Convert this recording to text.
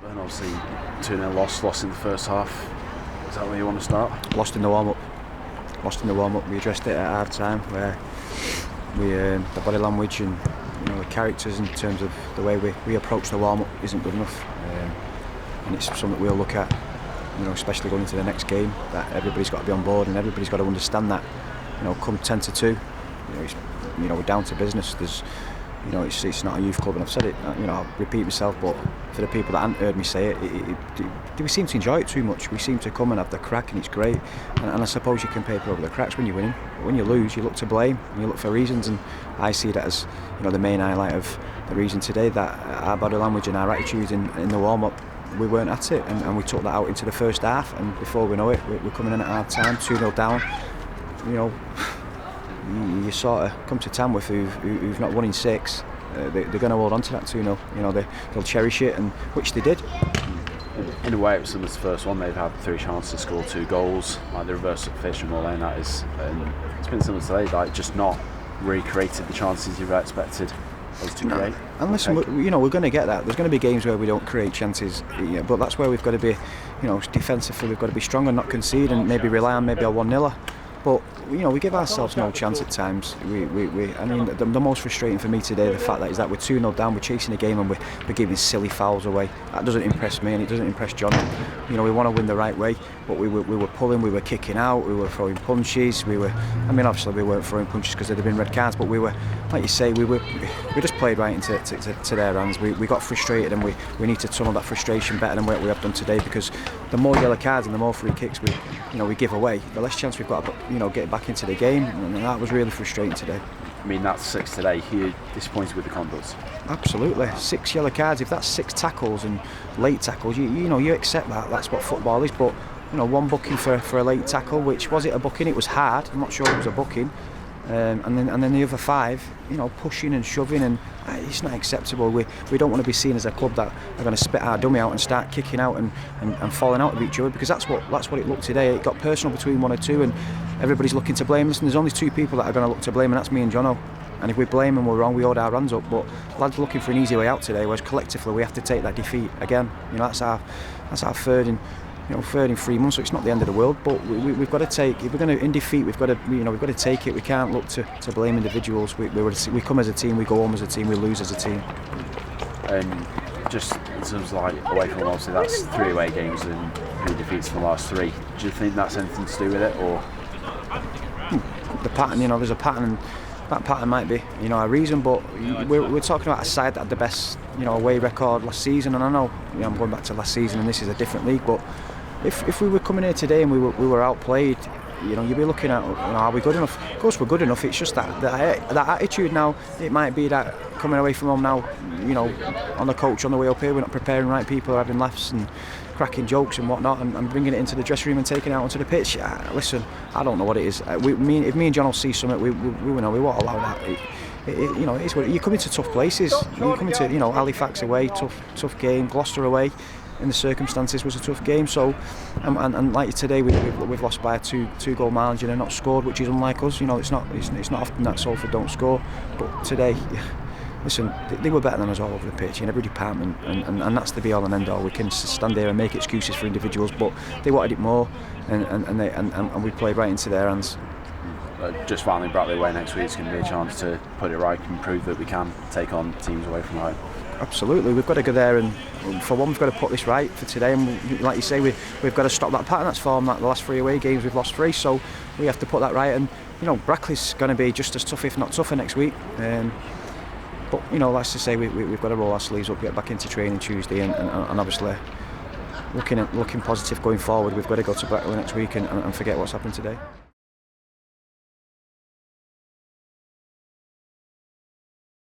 And obviously 2-0 lost in the first half. Is that where you want to start? Lost in the warm-up. We addressed it at half time where the body language and the characters in terms of the way we approach the warm-up isn't good enough, and it's something we'll look at, especially going into the next game, that everybody's got to be on board and everybody's got to understand that come 10-2 we're down to business. There's it's not a youth club, and I've said it, I'll repeat myself, but for the people that haven't heard me say it, we seem to enjoy it too much. We seem to come and have the crack, and it's great, and I suppose you can paper over the cracks when you're winning. When you lose, you look to blame and you look for reasons, and I see that as the main highlight of the reason today, that our body language and our attitude in the warm-up, we weren't at it, and we took that out into the first half, and before we know it, we're coming in at half time 2-0 down. You sort of come to Tamworth who've not won in 6. They're going to hold on to that 2-0. They'll cherish it, and which they did. In a way, it was similar to the first one. They've had 3 chances to score 2 goals, like the reverse of Fish and Morley, and that is. And it's been similar today, like just not recreated the chances you expected us to create. And listen, we're going to get that. There's going to be games where we don't create chances, but that's where we've got to be. Defensively, we've got to be strong and not concede, and maybe rely on maybe a 1-0. But we give ourselves no chance at times. I mean, the most frustrating for me today, the fact that we're 2-0 down, we're chasing a game, and we're giving silly fouls away. That doesn't impress me, and it doesn't impress John. We want to win the right way, but we were pulling, we were kicking out, we were throwing punches. Obviously we weren't throwing punches because there'd have been red cards, but we were, like you say, we just played right into their hands. We got frustrated, and we need to tunnel that frustration better than what we have done today, because the more yellow cards and the more free kicks we give away, the less chance we've got to get back into the game, and that was really frustrating today. I mean, that's 6 today. You're disappointed with the conduct? Absolutely. 6 yellow cards. If that's 6 tackles and late tackles, you accept that. That's what football is. But 1 booking for a late tackle, which was it a booking? It was hard. I'm not sure it was a booking. And then the other 5, pushing and shoving, and it's not acceptable. We don't want to be seen as a club that are going to spit our dummy out and start kicking out and falling out of each other, because that's what it looked today. It got personal between 1 or 2, and everybody's looking to blame. Listen, there's only 2 people that are going to look to blame, and that's me and Jono. And if we blame and we're wrong, we hold our hands up. But lads looking for an easy way out today, whereas collectively we have to take that defeat again. That's our third in 3 months, so it's not the end of the world. But we've got to take, if we're going to in defeat, we've got to take it. We can't look to blame individuals. We come as a team, we go home as a team, we lose as a team. Just in terms of away from, obviously that's 3 away games and 3 defeats in the last 3. Do you think that's anything to do with it, or the pattern? There's a pattern, and that pattern might be a reason. But we're talking about a side that had the best away record last season, and I know I'm going back to last season, and this is a different league, but if we were coming here today and we were outplayed, you'd be looking at, are we good enough? Of course we're good enough. It's just that attitude now. It might be that coming away from home now, on the coach on the way up here, we're not preparing right. People are having laughs and cracking jokes and whatnot, and bringing it into the dressing room and taking it out onto the pitch. Listen, I don't know what it is. If me and John will see something, we won't allow that. It's what you come into tough places. You come into Halifax away, tough game. Gloucester away, in the circumstances, was a tough game. So, and like today, we've lost by a two goal margin and not scored, which is unlike us. It's not often that Salford don't score, but today, listen, they were better than us all over the pitch in every department, and that's the be all and end all. We can stand there and make excuses for individuals, but they wanted it more, and we played right into their hands. Just finally, Brackley away next week is going to be a chance to put it right and prove that we can take on teams away from home. Absolutely, we've got to go there, and for one, we've got to put this right for today. And like you say, we've got to stop that pattern that's formed. That the last 3 away games we've lost 3, so we have to put that right. And Brackley's going to be just as tough, if not tougher, next week. But like to say, we've got to roll our sleeves up, get back into training Tuesday, and obviously looking positive going forward. We've got to go to Brackley next week and forget what's happened today.